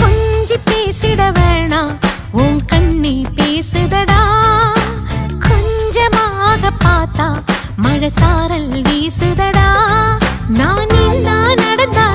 கொஞ்சி பேசிட வேணாம் உன் கண்ணி பேசுதடா கொஞ்சமாக பார்த்தா மழை சாரல் வீசுதடா நான் நடந்தா